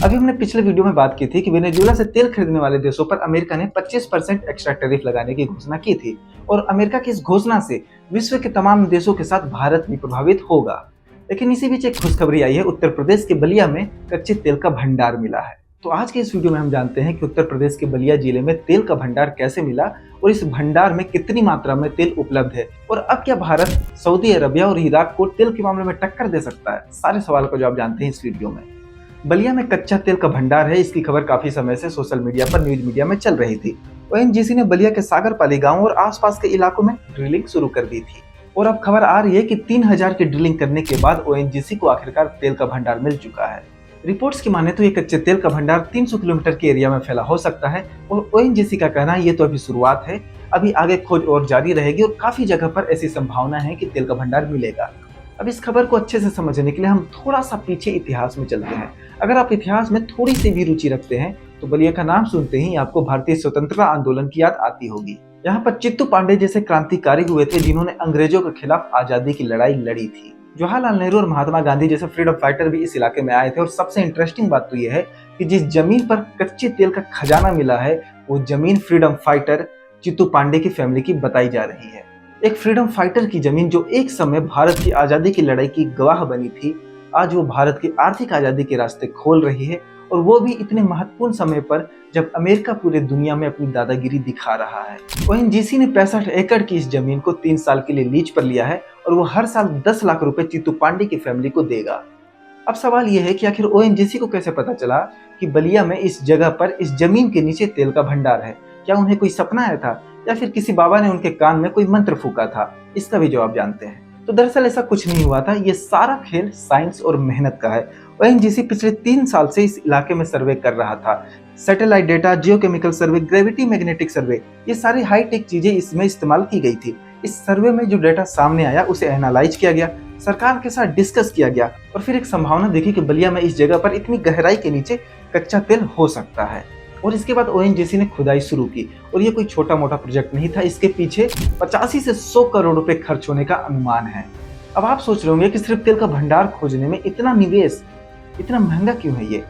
अभी हमने पिछले वीडियो में बात की थी कि वेनेजुएला से तेल खरीदने वाले देशों पर अमेरिका ने 25% एक्स्ट्रा टैरिफ लगाने की घोषणा की थी और अमेरिका की इस घोषणा से विश्व के तमाम देशों के साथ भारत भी प्रभावित होगा। लेकिन इसी बीच एक खुशखबरी आई है, उत्तर प्रदेश के बलिया में कच्चे तेल का भंडार मिला है। तो आज के इस वीडियो में हम जानते हैं कि उत्तर प्रदेश के बलिया जिले में तेल का भंडार कैसे मिला और इस भंडार में कितनी मात्रा में तेल उपलब्ध है और अब क्या भारत सऊदी अरबिया और इराक को तेल के मामले में टक्कर दे सकता है। सारे सवाल का जवाब जानते हैं इस वीडियो में। बलिया में कच्चा तेल का भंडार है, इसकी खबर काफी समय से सोशल मीडिया पर न्यूज मीडिया में चल रही थी। ओएनजीसी ने बलिया के सागरपाली गांव और आसपास के इलाकों में ड्रिलिंग शुरू कर दी थी और अब खबर आ रही है कि 3000 की ड्रिलिंग करने के बाद ओएनजीसी को आखिरकार तेल का भंडार मिल चुका है। रिपोर्ट्स की माने तो ये कच्चे तेल का भंडार 300 किलोमीटर के एरिया में फैला हो सकता है और ओएनजीसी का कहना है ये तो अभी शुरुआत है, अभी आगे खोज और जारी रहेगी और काफी जगह पर ऐसी संभावना है कि तेल का भंडार मिलेगा। अब इस खबर को अच्छे से समझने के लिए हम थोड़ा सा पीछे इतिहास में चलते हैं। अगर आप इतिहास में थोड़ी सी भी रुचि रखते हैं तो बलिया का नाम सुनते ही आपको भारतीय स्वतंत्रता आंदोलन की याद आती होगी। यहाँ पर चित्तू पांडे जैसे क्रांतिकारी हुए थे जिन्होंने अंग्रेजों के खिलाफ आजादी की लड़ाई लड़ी थी। जवाहरलाल नेहरू और महात्मा गांधी जैसे फ्रीडम फाइटर भी इस इलाके में आए थे और सबसे इंटरेस्टिंग बात तो यह है कि जिस जमीन पर कच्चे तेल का खजाना मिला है वो जमीन फ्रीडम फाइटर चित्तू पांडे की फैमिली की बताई जा रही है। एक फ्रीडम फाइटर की जमीन जो एक समय भारत की आजादी की लड़ाई की गवाह बनी थी, आज वो भारत की आर्थिक आजादी के रास्ते खोल रही है और वो भी इतने महत्वपूर्ण समय पर जब अमेरिका पूरे दुनिया में अपनी दादागिरी दिखा रहा है। ओएनजीसी ने 65 एकड़ की इस जमीन को 3 साल के लिए लीज पर लिया है और वो हर साल 10 लाख रुपए चित्तू पांडे की फैमिली को देगा। अब सवाल ये है कि आखिर ओएनजीसी को कैसे पता चला कि बलिया में इस जगह पर इस जमीन के नीचे तेल का भंडार है? क्या उन्हें कोई सपना आया था या फिर किसी बाबा ने उनके कान में कोई मंत्र फूका था? इसका भी जवाब जानते हैं। तो दरअसल ऐसा कुछ नहीं हुआ था, ये सारा खेल साइंस और मेहनत का है। ओएनजीसी पिछले 3 साल से इस इलाके में सर्वे कर रहा था। सैटेलाइट डेटा, जियोकेमिकल सर्वे, ग्रेविटी मैग्नेटिक सर्वे, ये सारी हाईटेक चीजें इसमें इस्तेमाल की गई थी। इस सर्वे में जो डेटा सामने आया उसे एनालाइज किया गया, सरकार के साथ डिस्कस किया गया और फिर एक संभावना देखी कि बलिया में इस जगह पर इतनी गहराई के नीचे कच्चा तेल हो सकता है। और इसके बाद ओएनजीसी ने खुदाई शुरू की और ये कोई छोटा मोटा प्रोजेक्ट नहीं था, इसके पीछे 85 से 100 करोड़ रुपए खर्च होने का अनुमान है। अब आप सोच रहे होंगे कि सिर्फ तेल का भंडार खोजने में इतना निवेश, इतना महंगा क्यों है ये?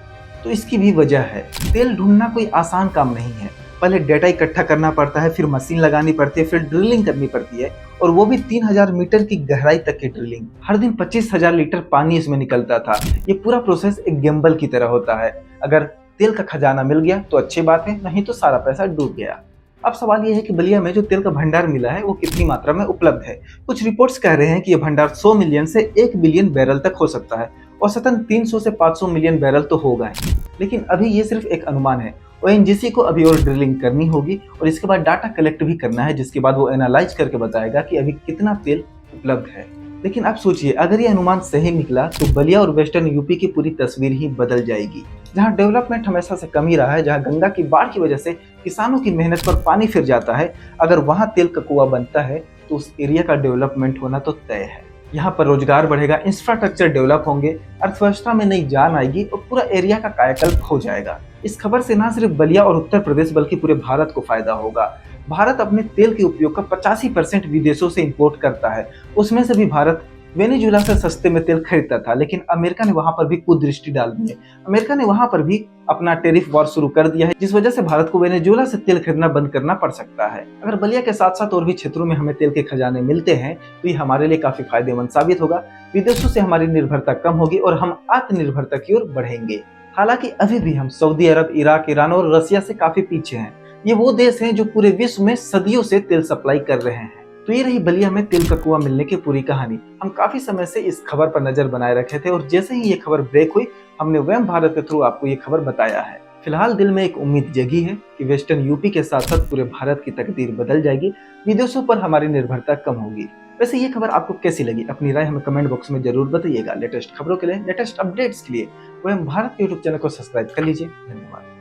तो इसकी भी वजह है। तेल ढूंढना कोई आसान काम नहीं है। पहले डेटा इकट्ठा करना पड़ता है, फिर मशीन लगानी पड़ती है, फिर ड्रिलिंग करनी पड़ती है और वो भी 3000 मीटर की गहराई तक की ड्रिलिंग। हर दिन 25,000 लीटर पानी इसमें निकलता था। ये पूरा प्रोसेस एक गैम्बल की तरह होता है। अगर तेल का खजाना मिल गया तो अच्छी बात है, नहीं तो सारा पैसा डूब गया। अब सवाल यह है कि बलिया में जो तेल का भंडार मिला है वो कितनी मात्रा में उपलब्ध है। कुछ रिपोर्ट्स कह रहे हैं कि यह भंडार 100 मिलियन से 1 बिलियन बैरल तक हो सकता है। औसतन 300 से 500 मिलियन बैरल तो होगा ही, लेकिन अभी ये सिर्फ एक अनुमान है। ओएनजीसी को अभी और ड्रिलिंग करनी होगी और इसके बाद डाटा कलेक्ट भी करना है, जिसके बाद वो एनालाइज करके बताएगा कि अभी कितना तेल उपलब्ध है। लेकिन आप सोचिए, अगर ये अनुमान सही निकला तो बलिया और वेस्टर्न यूपी की पूरी तस्वीर ही बदल जाएगी। जहाँ डेवलपमेंट हमेशा से कम ही रहा है, जहाँ गंगा की बाढ़ की वजह से किसानों की मेहनत पर पानी फिर जाता है, अगर वहाँ तेल का कुआं बनता है तो उस एरिया का डेवलपमेंट होना तो तय है। यहाँ पर रोजगार बढ़ेगा, इंफ्रास्ट्रक्चर डेवलप होंगे, अर्थव्यवस्था में नई जान आएगी और पूरा एरिया का कायाकल्प हो जाएगा। इस खबर से न सिर्फ बलिया और उत्तर प्रदेश बल्कि पूरे भारत को फायदा होगा। भारत अपने तेल के उपयोग का 85% विदेशों से इंपोर्ट करता है। उसमें से भी भारत वेनेजुएला से सस्ते में तेल खरीदता था, लेकिन अमेरिका ने वहां पर भी कुदृष्टि डाल दी है। अमेरिका ने वहां पर भी अपना टैरिफ वॉर शुरू कर दिया है, जिस वजह से भारत को वेनेजुएला से तेल खरीदना बंद करना पड़ सकता है। अगर बलिया के साथ साथ और भी क्षेत्रों में हमें तेल के खजाने मिलते हैं तो ये हमारे लिए काफी फायदेमंद साबित होगा। विदेशों से हमारी निर्भरता कम होगी और हम आत्मनिर्भरता की ओर बढ़ेंगे। हालांकि अभी भी हम सऊदी अरब, इराक, ईरान और रसिया से काफी पीछे हैं। ये वो देश हैं जो पूरे विश्व में सदियों से तेल सप्लाई कर रहे हैं। तो ये रही बलिया में तेल का कुआं मिलने की पूरी कहानी। हम काफी समय से इस खबर पर नजर बनाए रखे थे और जैसे ही ये खबर ब्रेक हुई हमने वयम भारत के थ्रू आपको ये खबर बताया है। फिलहाल दिल में एक उम्मीद जगी है कि वेस्टर्न यूपी के साथ साथ पूरे भारत की तकदीर बदल जाएगी, विदेशों पर हमारी निर्भरता कम होगी। वैसे ये खबर आपको कैसी लगी? अपनी राय हमें कमेंट बॉक्स में जरूर बताइएगा। लेटेस्ट खबरों के लिए, लेटेस्ट अपडेट्स के लिए वयम भारत के यूट्यूब चैनल को सब्सक्राइब कर लीजिए। धन्यवाद।